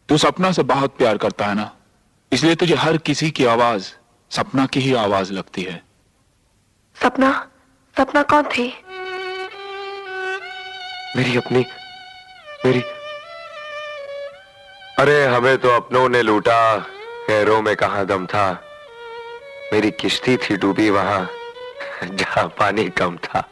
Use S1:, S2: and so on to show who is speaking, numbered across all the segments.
S1: तू सपना से बहुत प्यार करता है ना, इसलिए तुझे हर किसी की आवाज सपना की ही आवाज लगती है।
S2: सपना? सपना कौन थी?
S3: मेरी अपनी, मेरी। अरे हमें तो अपनों ने लूटा, गैरों में कहां दम था। मेरी किश्ती थी डूबी वहां जहां पानी कम था।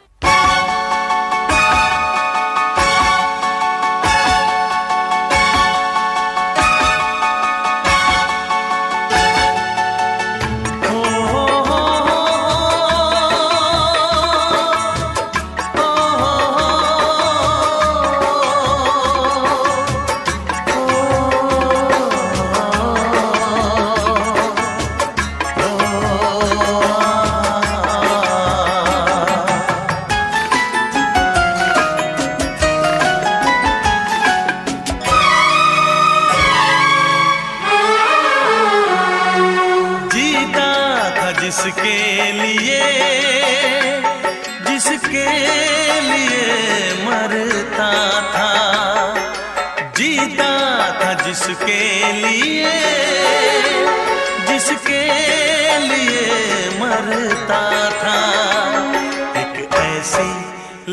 S4: जिसके लिए, जिसके लिए मरता था, जीता था जिसके लिए, जिसके लिए मरता था। एक ऐसी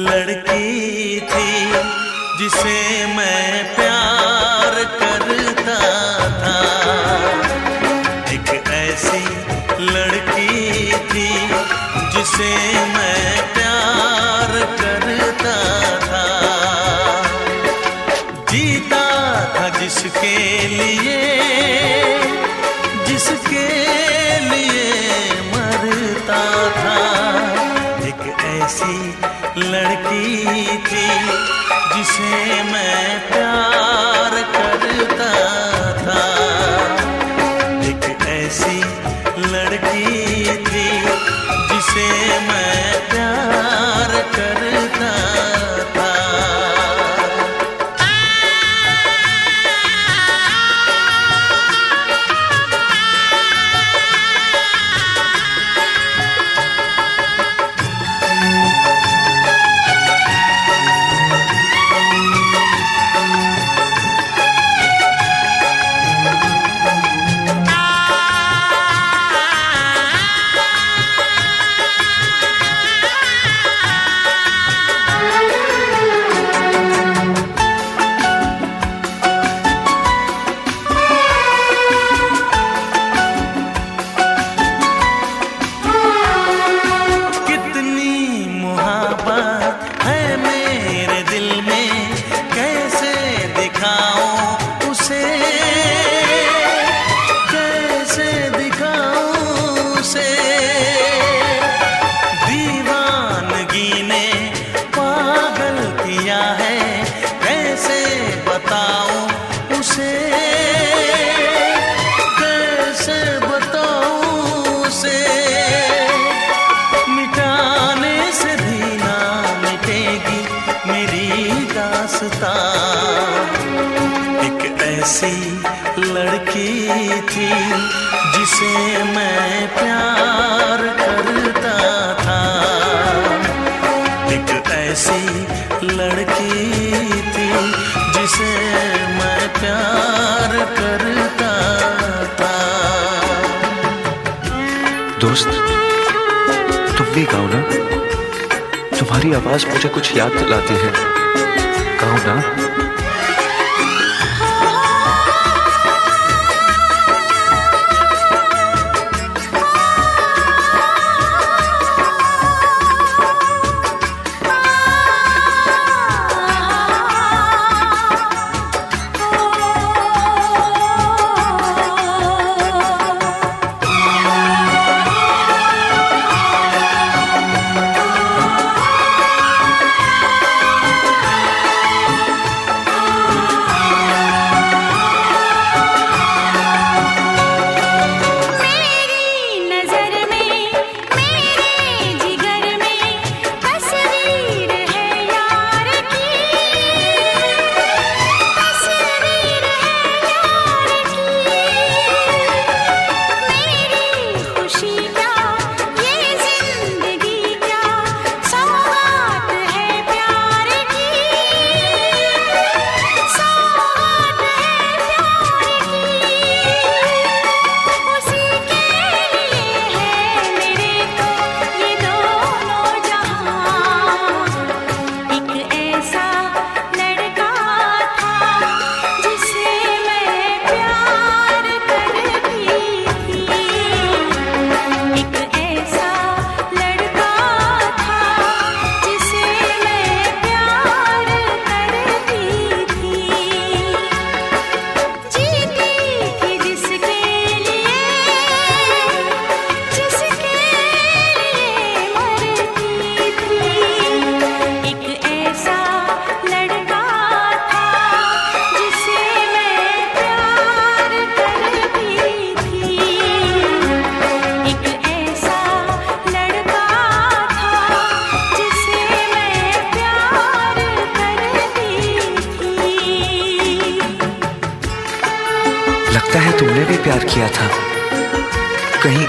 S4: लड़की थी जिसे मैं प्यार करता था। एक ऐसी लड़की थी जिसे मैं प्यार करता था। जीता था जिसके लिए, जिसके लिए मरता था। एक ऐसी लड़की थी जिसे मैं प्यार करता था। एक ऐसी लड़की थी जिसे मैं प्यार करता था। एक ऐसी लड़की थी जिसे मैं प्यार करता था। एक ऐसी लड़की थी जिसे मैं प्यार करता था।
S5: दोस्त, तुम भी गाओ ना, तुम्हारी आवाज मुझे कुछ याद दिलाती है। गाओ ना। लगता है तुमने भी प्यार किया था। कहीं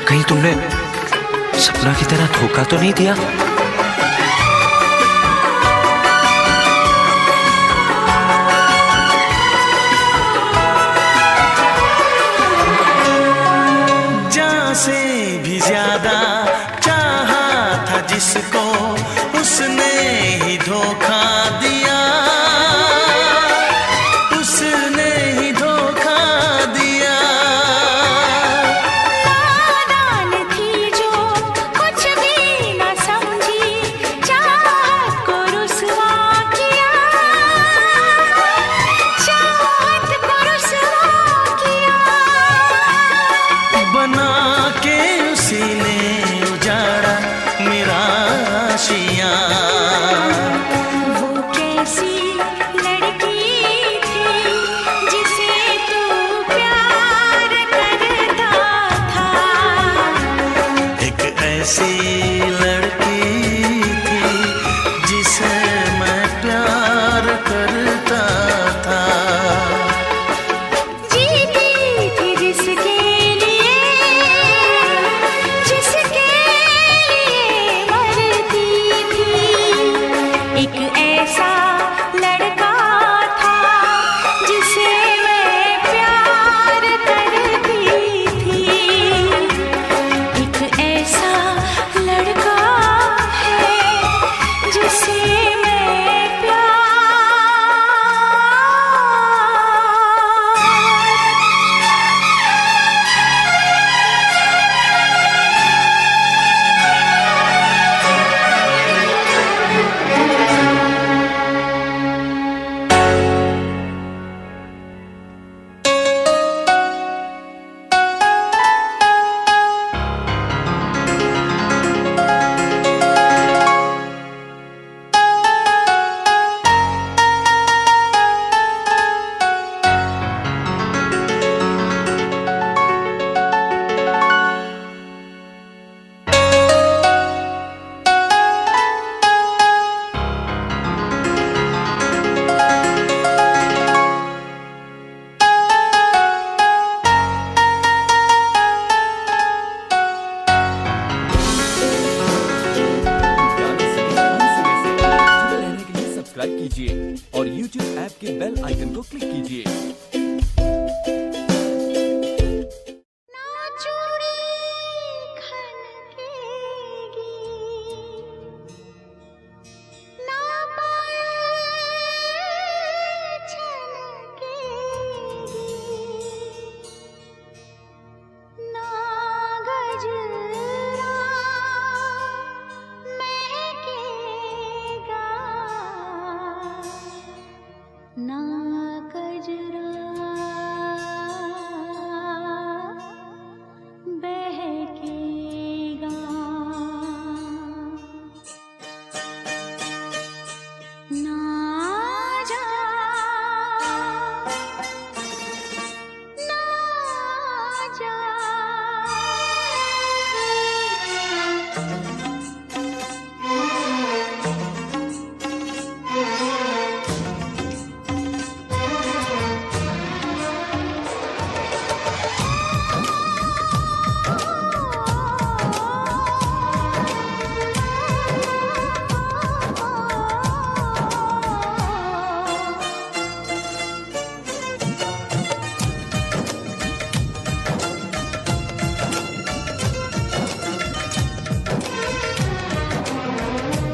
S5: कहीं तुमने सपना की तरह धोखा तो नहीं दिया?
S4: जान से भी ज्यादा चाहा था जिसको, उसने ही धोखा दिया, उसने ही धोखा दिया।
S6: नादान थी जो कुछ भी न समझी, चाहत को रुसवा किया, चाहत को रुसवा किया।
S4: बना के उसी ने उजाड़ा मेरा आशियाँ।
S6: वो कैसी लड़की थी जिसे तू प्यार करता था।
S4: एक ऐसी लड़की थी जिसे मैं प्यार करता था।
S6: जीती थी जिसके लिए, जिसके लिए मरती थी। एक ऐसा लड़का था जिसे मैं प्यार करती थी। एक ऐसा लड़का है जिसे मैं प्यार।
S7: गाने सुनिए हंसने से। जुड़े रहने के लिए सब्सक्राइब कीजिए और YouTube ऐप के बेल आइकन को क्लिक कीजिए।
S6: ना चूड़ी खनकेगी, ना पायल छनकेगी, ना गजरा महकेगा, ना गजरा बहकेगा। ना जा, ना जा।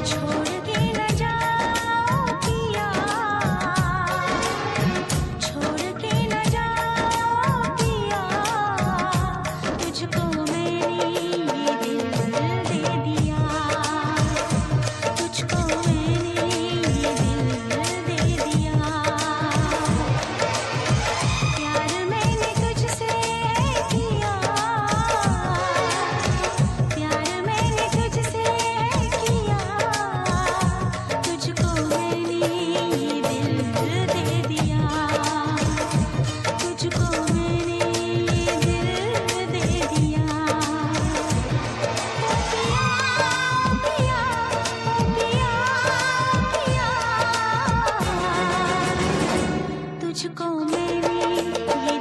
S6: छोड़ के न जाओ पिया, छोड़ के न जाओ पिया, तुझको मैंने ये दिल दे दिया, तुझको मैंने ये दिल दे दिया। प्यार मैंने तुझसे किया, प्यार मैंने तुझसे किया, तुझको मैंने ये दिल दे दिया, तुझको मैंने ये दिल दे दिया। पिया पिया पिया पिया, तुझको मैंने ये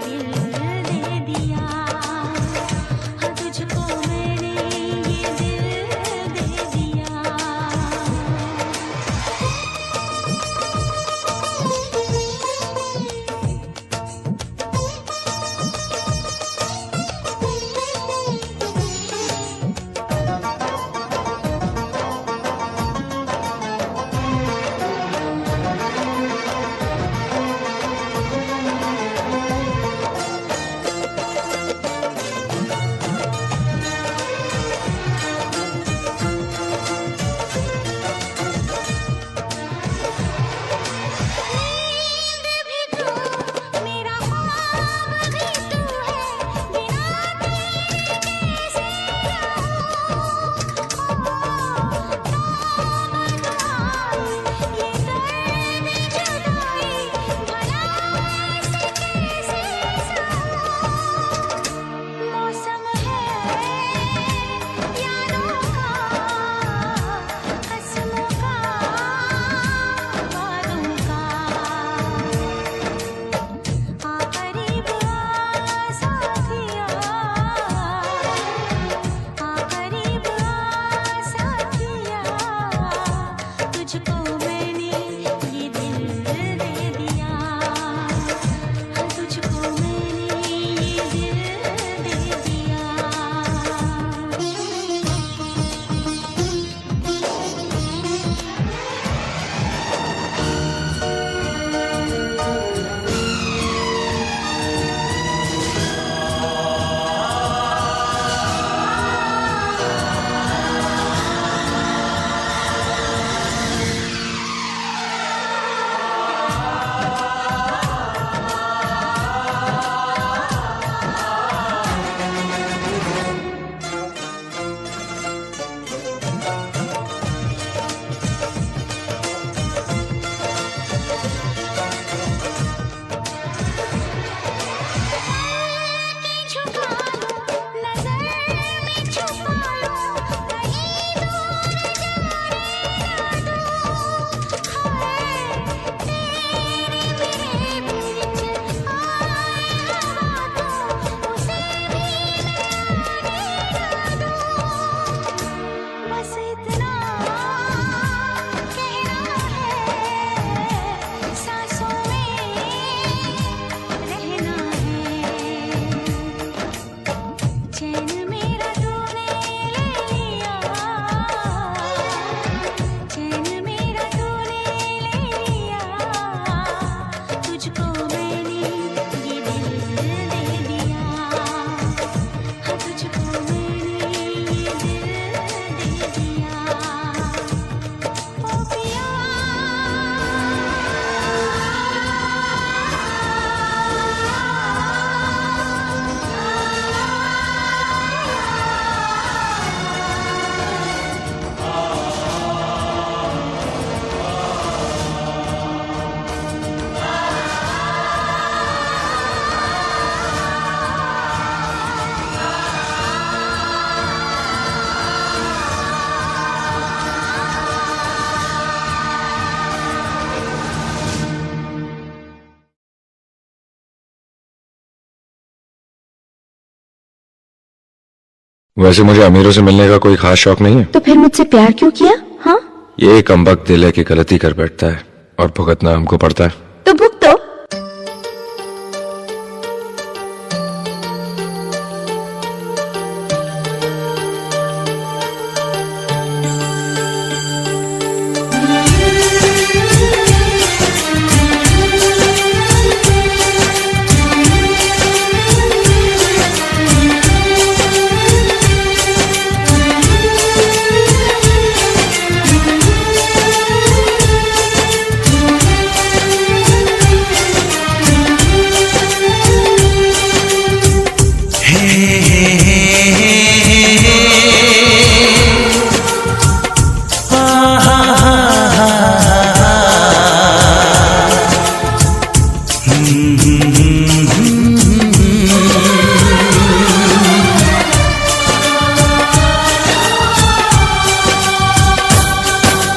S3: वैसे मुझे अमीरों से मिलने का कोई खास शौक नहीं है।
S8: तो फिर मुझसे प्यार क्यों किया? हाँ,
S3: ये कमबख्त दिल है कि गलती कर बैठता है और भुगतना हमको पड़ता है।
S8: तो भुगतो।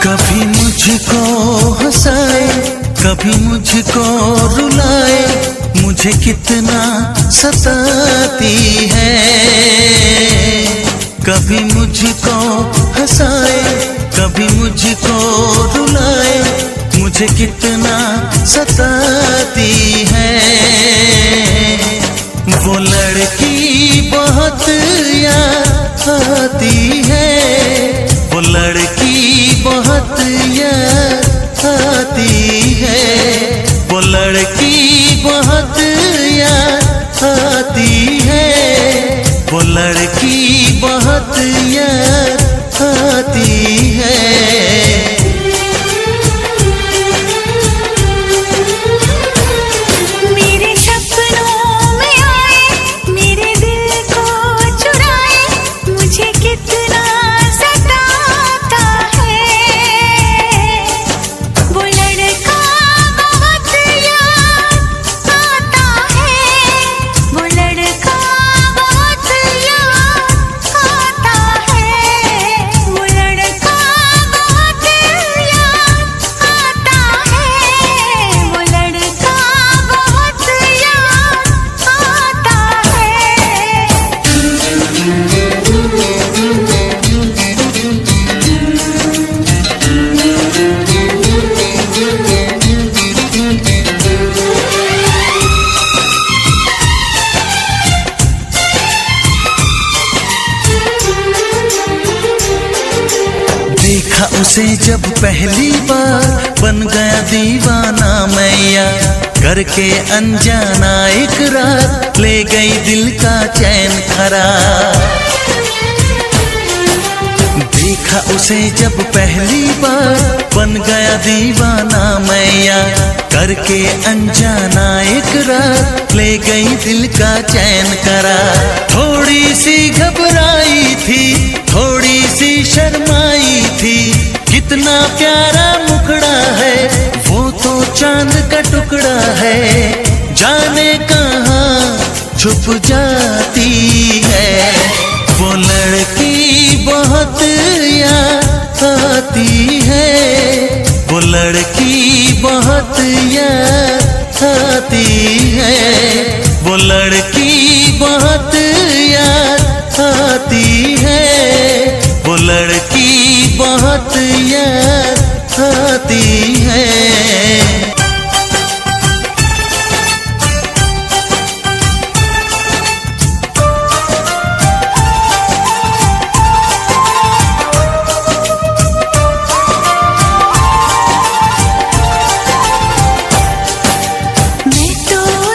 S4: कभी मुझको हंसाए, कभी मुझको रुलाए, मुझे कितना सताती है। कभी मुझको हंसाए, कभी मुझको रुलाए, मुझे कितना सताती है। वो लड़की बहुत याद आती है, वो लड़की बहुत याद आती है, वो लड़की बहुत याद आती है, वो लड़की बहुत याद आती है।
S6: मेरे सपनों में आए, मेरे दिल को चुराए, मुझे कितना सताता है। वो लड़का बहुत याद आता है, वो लड़का बहुत याद आता है, वो लड़का बहुत याद आता है, वो लड़का बहुत याद आता
S4: देखा उसे जब पहली बार, बन गया दीवाना मैया, करके अनजाना इकरार, ले गई दिल का चैन करार। देखा उसे जब पहली बार, बन गया दीवाना मैया, करके अनजाना इकरार, ले गई दिल का चैन करार। थोड़ी सी घबराई थी, थोड़ी सी शर्माई थी, कितना प्यारा मुखड़ा है, वो तो चांद का टुकड़ा है, जाने कहाँ छुप जाती है। वो लड़की बहुत याद आती है, वो लड़की बहुत याद आती है, वो लड़की बहुत याद आती है, वो लड़की बहुत याद आती है।
S6: मैं तो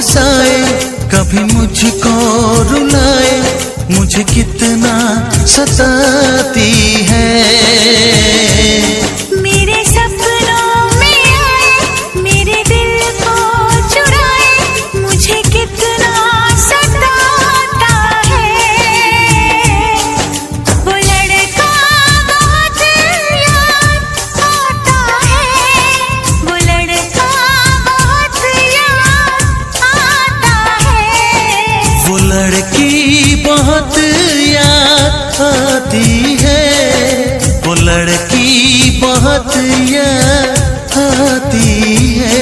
S4: हंसाए, कभी मुझको रुलाए, मुझे कितना सताती है।
S6: मेरे सपनों में आए, मेरे दिल को चुराए, मुझे कितना सताता है। वो लड़का बहुत याद आता है, वो लड़का बहुत याद आता है।
S4: वो लड़की बहुत याद आती है, वो लड़की बहुत याद आती है।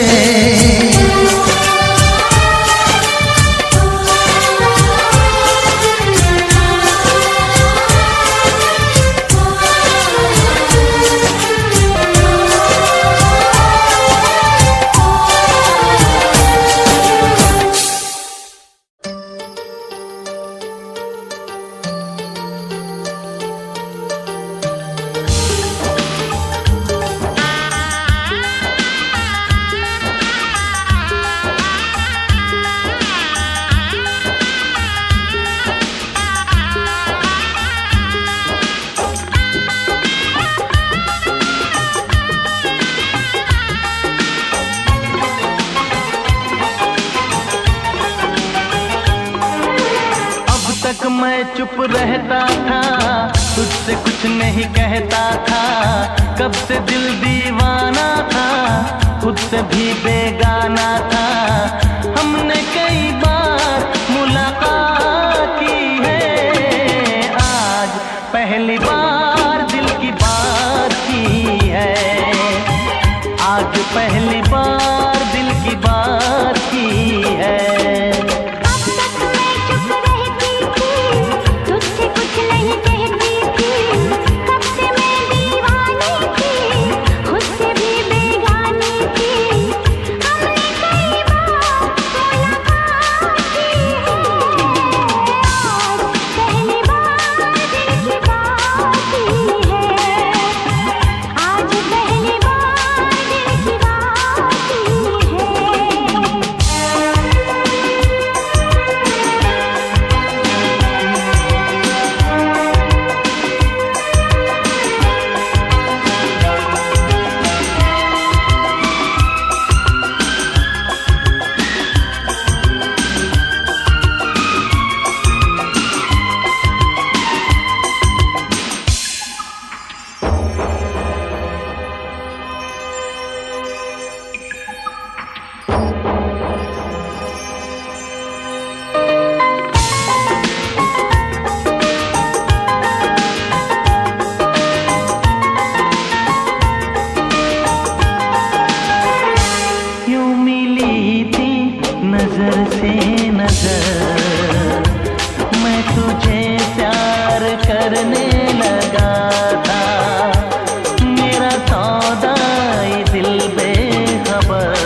S9: मैं चुप रहता था, तुझसे कुछ नहीं कहता था, कब से दिल दीवाना था, खुद से भी बेगाना था। हमने कई बार मुलाकात की है, आज पहली बार दिल की बात की है, आज पहली बार दिल की बात की है। नजर से नजर मैं तुझे प्यार करने लगा था, मेरा सौदा ये दिल बेखबर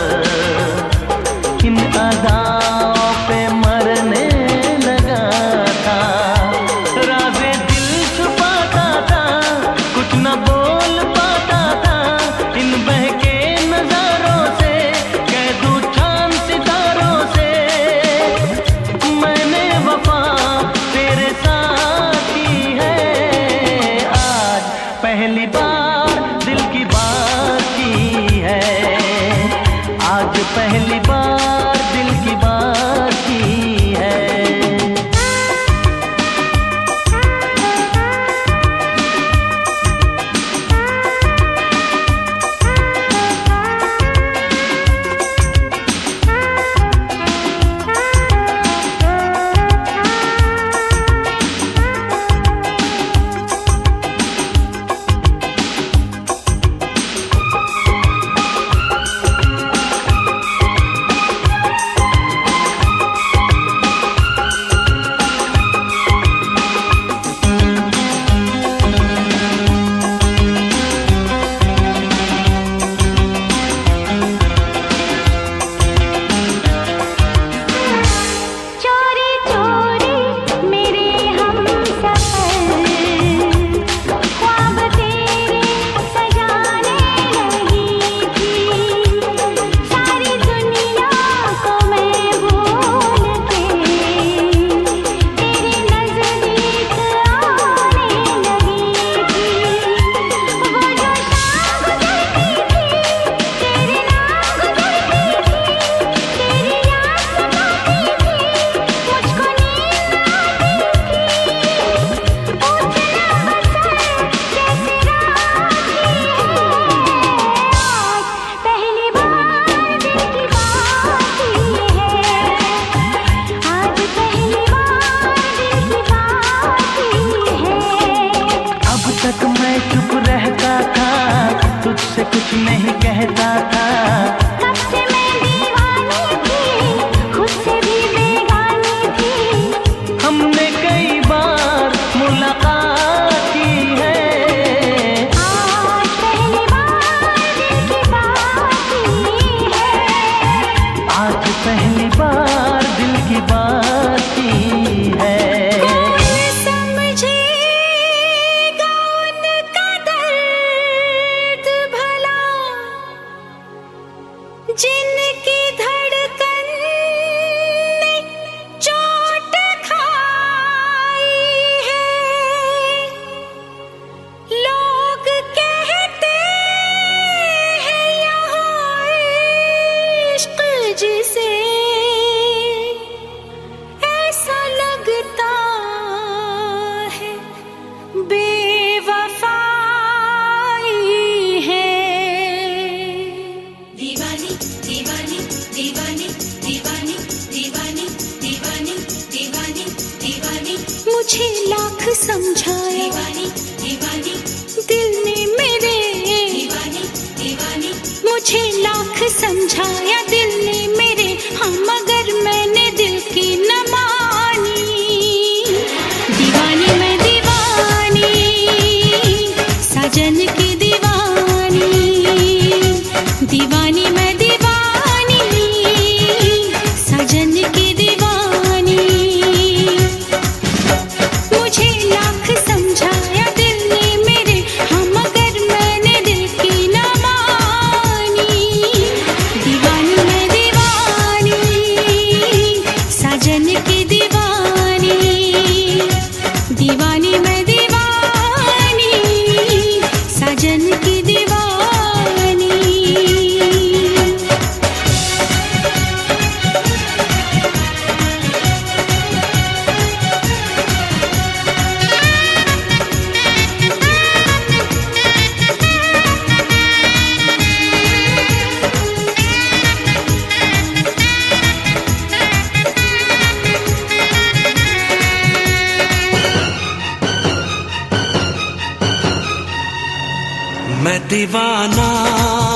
S9: इन अदाओं पे मरने लगा था। राज़े दिल छुपाता था, कुछ न बोल पाता था, इन बहके नजारों से कह दूं चांद सितारों से, मैंने वफा तेरे साथ की है। आज पहली बार दिल की बात की है, आज पहली बार दिल की बात की है। कहता था,
S6: कब से मैं दीवानी थी, खुद से भी बेगानी थी।
S9: हमने कई बार मुलाकात की है,
S6: आज पहली बार दिल की बात की है।
S9: आज पहली बार दिल की बात की है।
S6: कौन समझेगा उनका दर्द भला, जिनकी धड़कन ने चोट खाई है। लोग कहते हैं यहाँ इश्क जिसे, ऐसा लगता है बेवफाई है। दीवानी दीवानी दीवानी दीवानी दीवानी दीवानी दीवानी दीवानी, मुझे लाख समझाया दीवानी दीवानी दिल ने मेरे, दीवानी दीवानी मुझे लाख समझाया दिल ने मेरे। हाँ मगर मैंने दिल की न मानी। दीवानी मैं दीवानी, साजन की दीवानी। दीवानी मैं दीवानी, साजन की दीवानी। मुझे लाख समझाया दिल ने मेरे, हाँ मगर मैंने दिल की न मानी। दीवानी मैं दीवानी, साजन की दीवानी। दीवानी मैं दीवानी, साजन की दीवानी।
S4: मैं दीवाना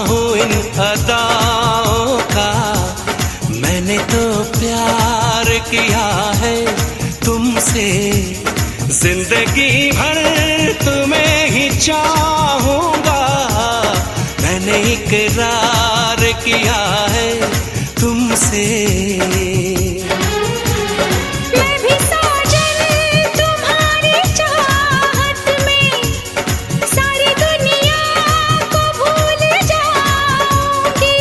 S4: हूँ इन अदाओं का, मैंने तो प्यार किया है तुमसे। जिंदगी भर तुम्हें ही चाहूंगा, मैंने इकरार किया है तुमसे।
S6: मैं भी साजन तुम्हारी चाहत में सारी दुनिया को भूल जाऊंगी।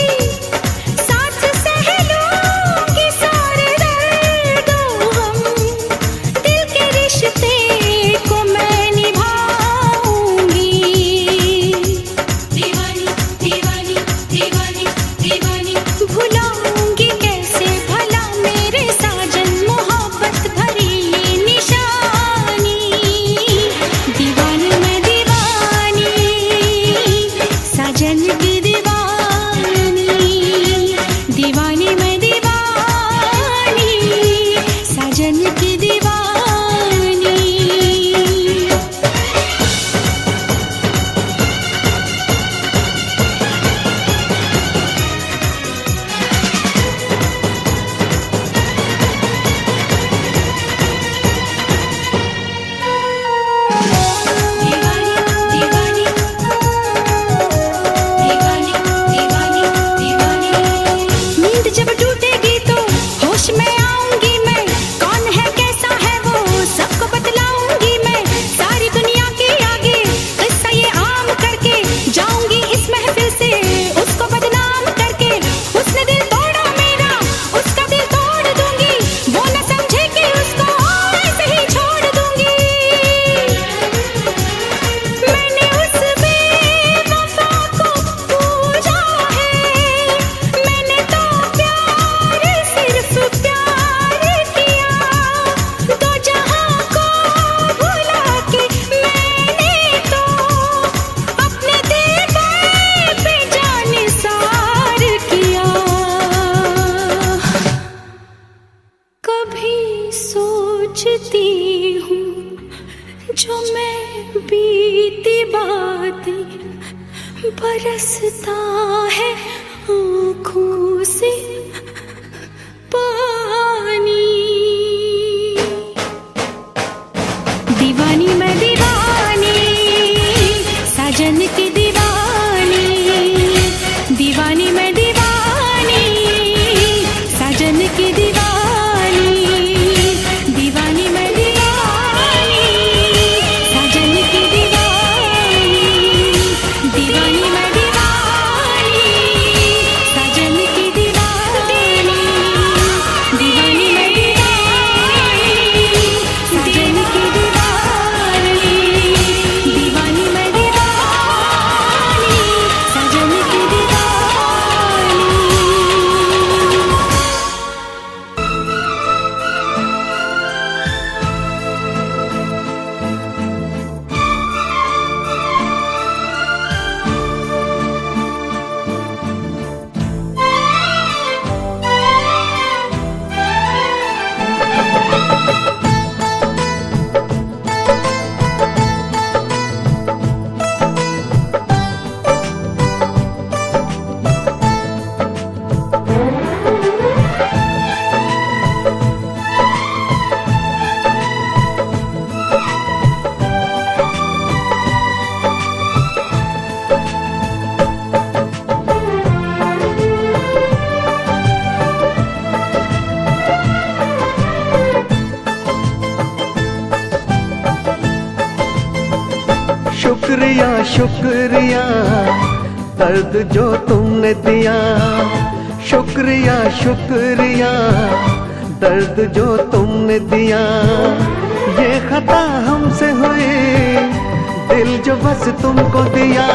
S6: साथ सह लूंगी सारे दर्दों हम, दिल के रिश्ते को मैं निभाऊंगी। दीवानी दीवानी दीवानी दीवानी, भुलाऊंगी कैसे भला मेरे साजन मोहब्बत भरी ये निशानी। दीवानी मैं दीवानी, साजन की दीवानी। दीवानी मैं दीवानी, साजन की दीवानी। दीवानी दीवानी दीवानी दीवानी दीवानी। नींद जब टूटेगी तो होश में आऊंगी मैं, कौन है कैसा है वो सबको बतलाऊंगी मैं। सारी दुनिया के आगे किस्सा ये आम करके जाऊंगी इस महफिल से उसको बदनाम करके। उसने दिल तोड़ा मेरा, उसका दिल तोड़ दूंगी, वो न समझे कि उसको ऐसे ही छोड़ दूंगी। मैंने उस बेवफा को पूजा है, मैंने तो प्यार सिर्फ प्यार किया। दो जहां को भुला के मैंने तो अपने दिल पे जानिसार किया। कभी सोचती हूँ जो मैं बीती बातें, बरसता है आँखों से पानी। दीवानी मैं दीवानी, साजन की दीवानी। दीवानी मैं दीवानी, साजन की दीवानी। दीवानी मैं दीवानी, साजन की दीवानी। दीवानी मैं दीवानी, साजन की दीवानी। दीवानी मैं दीवानी, साजन की दीवानी। दीवानी मैं दीवानी, साजन की दीवानी।
S10: शुक्रिया शुक्रिया दर्द जो तुमने दिया। शुक्रिया शुक्रिया दर्द जो तुमने दिया। ये खता हमसे हुई, दिल जो बस तुमको दिया।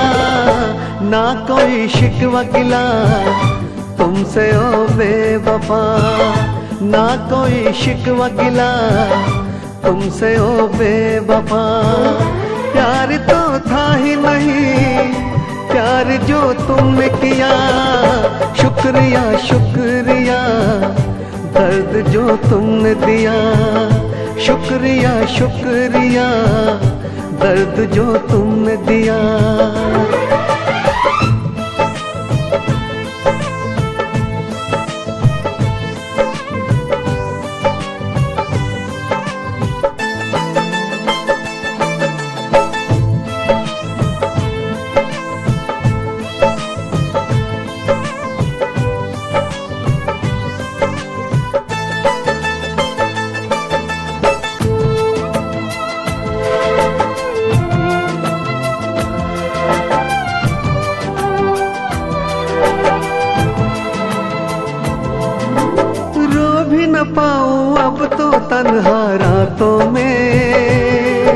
S10: ना कोई शिकवा गिला तुमसे ओ बेवफा। ना कोई शिकवा गिला तुमसे ओ बेवफा। प्यार तो था ही नहीं, प्यार जो तुमने किया। शुक्रिया शुक्रिया दर्द जो तुमने दिया। शुक्रिया शुक्रिया दर्द जो तुमने दिया। न पाऊं अब तो तन्हा रातों में।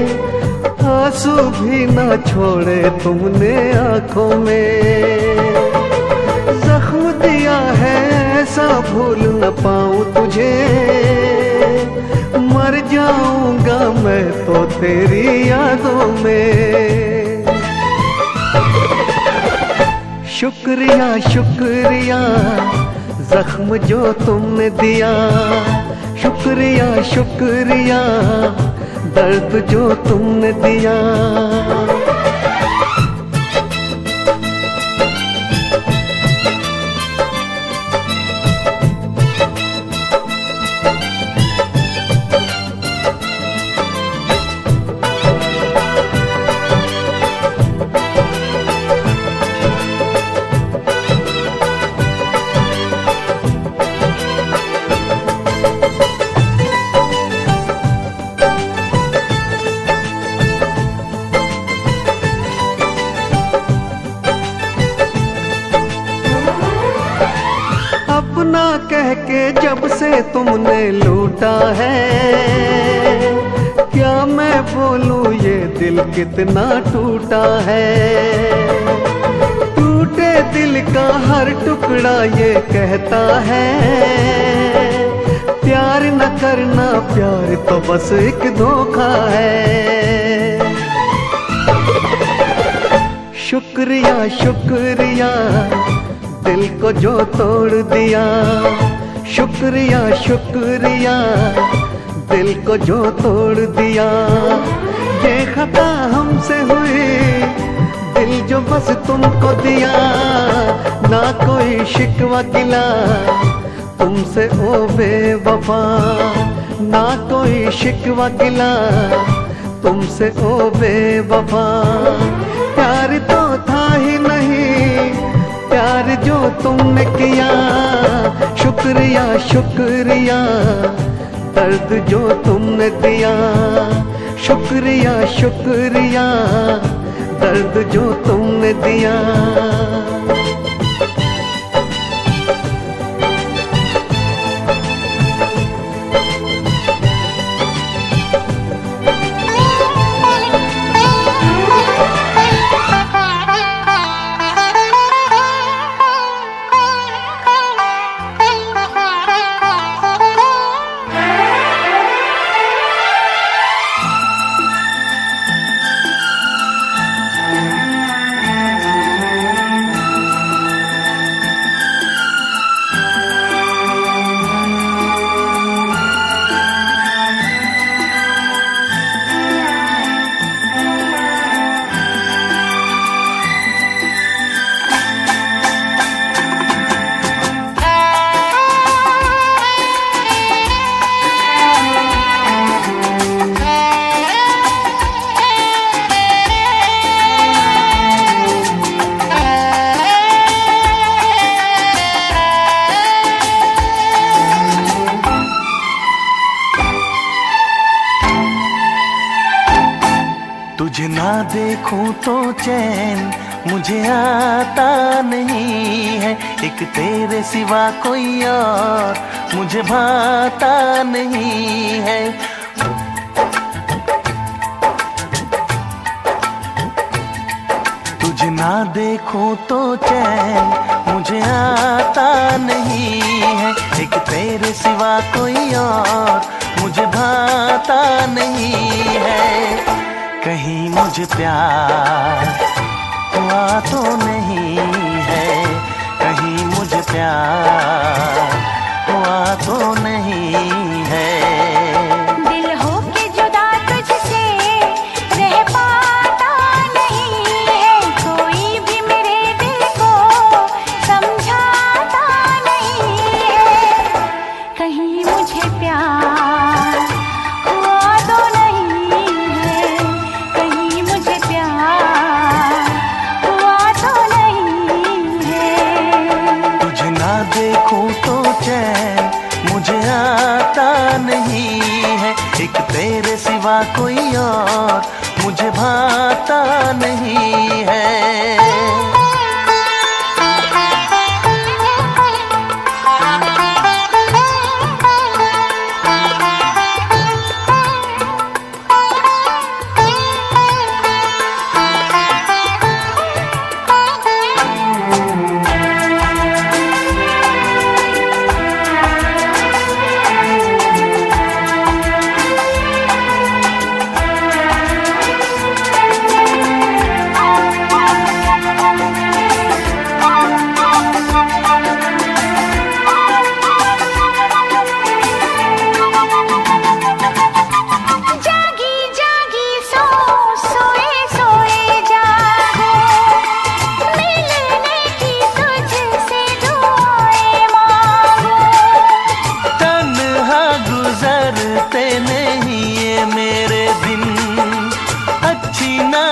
S10: आंसू भी न छोड़े तुमने आंखों में। जख्म दिया है ऐसा भूल न पाऊं तुझे। मर जाऊंगा मैं तो तेरी यादों में। शुक्रिया शुक्रिया जख्म जो तुमने दिया। शुक्रिया शुक्रिया दर्द जो तुमने दिया। अपना कह के जब से तुमने लूटा है। क्या मैं बोलूं ये दिल कितना टूटा है। टूटे दिल का हर टुकड़ा ये कहता है। प्यार न करना प्यार तो बस एक धोखा है। शुक्रिया शुक्रिया दिल को जो तोड़ दिया। शुक्रिया शुक्रिया दिल को जो तोड़ दिया। ये खता हमसे हुई, दिल जो बस तुमको दिया। ना कोई शिकवा गिला तुमसे ओ बेवफा, ना कोई शिकवा गिला तुमसे ओ बेवफा। प्यार तो था ही नहीं प्यार जो तुमने किया, शुक्रिया शुक्रिया दर्द जो तुमने दिया, शुक्रिया शुक्रिया दर्द जो तुमने दिया।
S9: तुझे ना देखूं तो चैन मुझे आता नहीं है, एक तेरे सिवा कोई और मुझे भाता नहीं है। तुझे ना देखूं तो चैन मुझे आता नहीं है, एक तेरे सिवा कोई और मुझे भाता नहीं है। कहीं मुझे प्यार हुआ तो नहीं है, कहीं मुझे प्यार हुआ तो नहीं है।
S6: दिल हो के जुदा तुझसे रह पाता नहीं है, कोई भी मेरे दिल को समझाता नहीं है। कहीं मुझे प्यार हुआ तो नहीं है, कहीं मुझे प्यार हुआ तो नहीं है।
S9: तुझे ना देखूं तो चैन मुझे आता नहीं है, एक तेरे सिवा कोई और मुझे भाता नहीं है।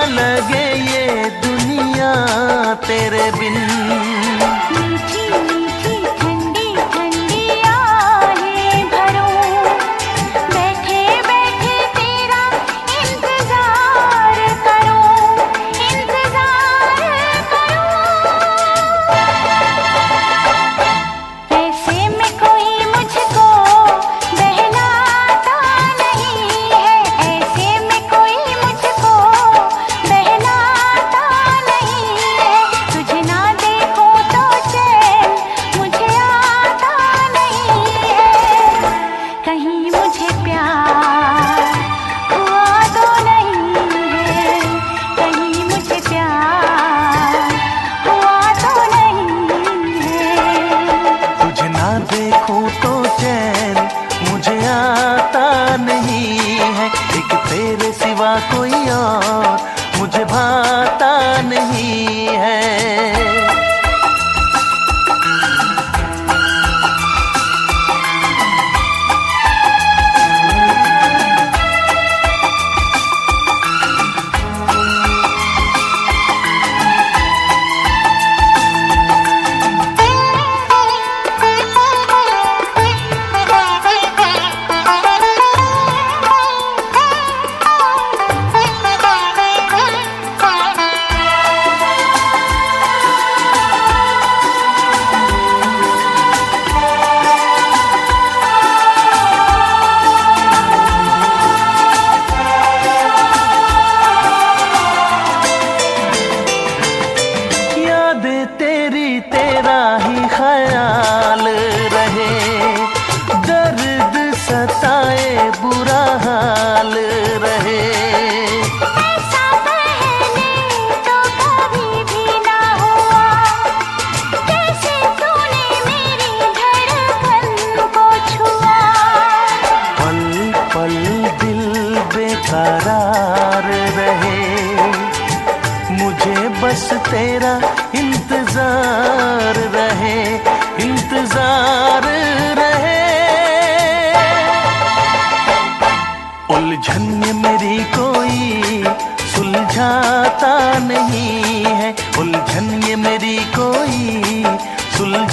S9: लगे ये दुनिया तेरे बिन।
S6: मीठी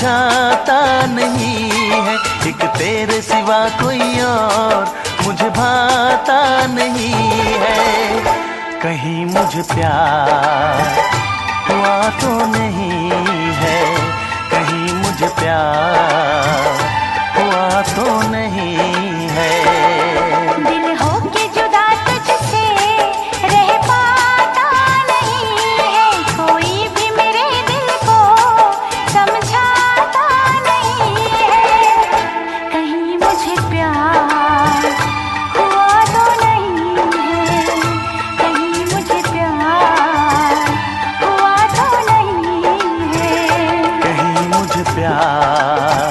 S9: समझाता नहीं है, एक तेरे सिवा कोई और मुझे भाता नहीं है। कहीं मुझे प्यार हुआ तो नहीं है, कहीं मुझे प्यार हुआ तो नहीं है।
S6: दिल होके जुदा तुझसे रह पाता नहीं है, कोई भी मेरे दिल को समझाता नहीं है। कहीं मुझे प्यार हुआ तो नहीं है, कहीं मुझे प्यार हुआ तो नहीं है।
S9: कहीं मुझे प्यार